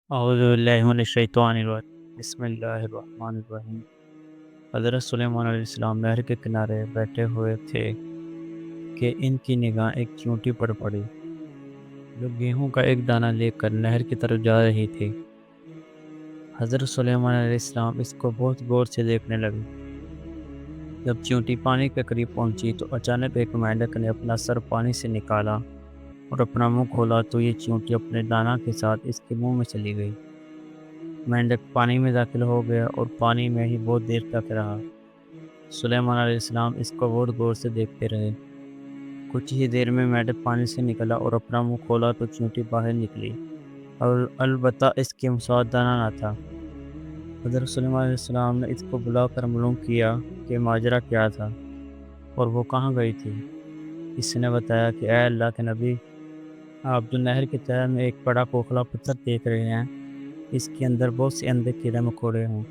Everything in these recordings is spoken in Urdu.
اعوذ باللہ من الشیطان الرجیم بسم اللہ الرحمن الرحیم۔ حضرت سلیمان علیہ السلام نہر کے کنارے بیٹھے ہوئے تھے کہ ان کی نگاہ ایک چیونٹی پر پڑی جو گیہوں کا ایک دانہ لے کر نہر کی طرف جا رہی تھی۔ حضرت سلیمان علیہ السلام اس کو بہت غور سے دیکھنے لگے۔ جب چیونٹی پانی کے قریب پہنچی تو اچانک ایک مینڈک نے اپنا سر پانی سے نکالا اور اپنا منہ کھولا تو یہ چیونٹی اپنے دانہ کے ساتھ اس کے منہ میں چلی گئی۔ مینڈک پانی میں داخل ہو گیا اور پانی میں ہی بہت دیر تک رہا۔ سلیمان علیہ السلام اس کو بہت غور سے دیکھتے رہے۔ کچھ ہی دیر میں مینڈک پانی سے نکلا اور اپنا منہ کھولا تو چیونٹی باہر نکلی اور البتہ اس کے ساتھ دانہ نہ تھا۔ حضرت سلیمان علیہ السلام نے اس کو بلا کر معلوم کیا کہ ماجرا کیا تھا اور وہ کہاں گئی تھی۔ اس نے بتایا کہ اے اللہ کے نبی، آپ جو نہر کے تہہ میں ایک بڑا کھوکھلا پتھر دیکھ رہے ہیں، اس کے اندر بہت سے اندھے کیڑے مکوڑے ہیں۔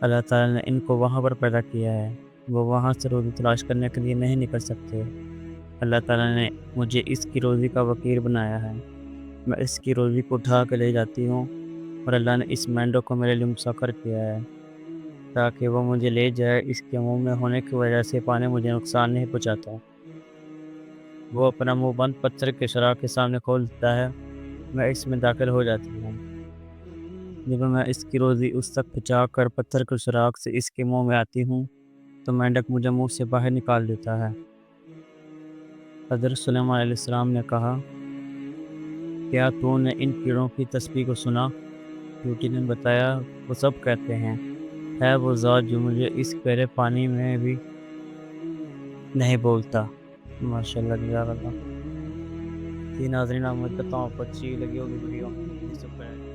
اللہ تعالیٰ نے ان کو وہاں پر پیدا کیا ہے، وہ وہاں سے روزی تلاش کرنے کے لیے نہیں نکل سکتے۔ اللہ تعالیٰ نے مجھے اس کی روزی کا وکیل بنایا ہے، میں اس کی روزی کو اٹھا کے لے جاتی ہوں، اور اللہ نے اس مینڈک کو میرے لیے مسخر کیا ہے تاکہ وہ مجھے لے جائے۔ اس کے منہ میں ہونے کی وجہ سے پانی مجھے نقصان نہیں پہنچاتا۔ وہ اپنا منہ بند پتھر کے سوراخ کے سامنے کھول دیتا ہے، میں اس میں داخل ہو جاتی ہوں۔ جب میں اس کی روزی اس تک پہنچا کر پتھر کے سوراخ سے اس کے منہ میں آتی ہوں تو مینڈک مجھے منہ سے باہر نکال دیتا ہے۔ حضرت سلیمان علیہ السلام نے کہا، کیا تو نے ان کیڑوں کی تسبیح کو سنا؟ چیونٹی نے بتایا، وہ سب کہتے ہیں، ہے وہ ذات جو مجھے اس گہرے پانی میں بھی نہیں بولتا۔ ماشاء اللہ، جزاک اللہ۔ ناظرین، امید کرتا ہوں آپ کو اچھی لگی ہوگی ویڈیو۔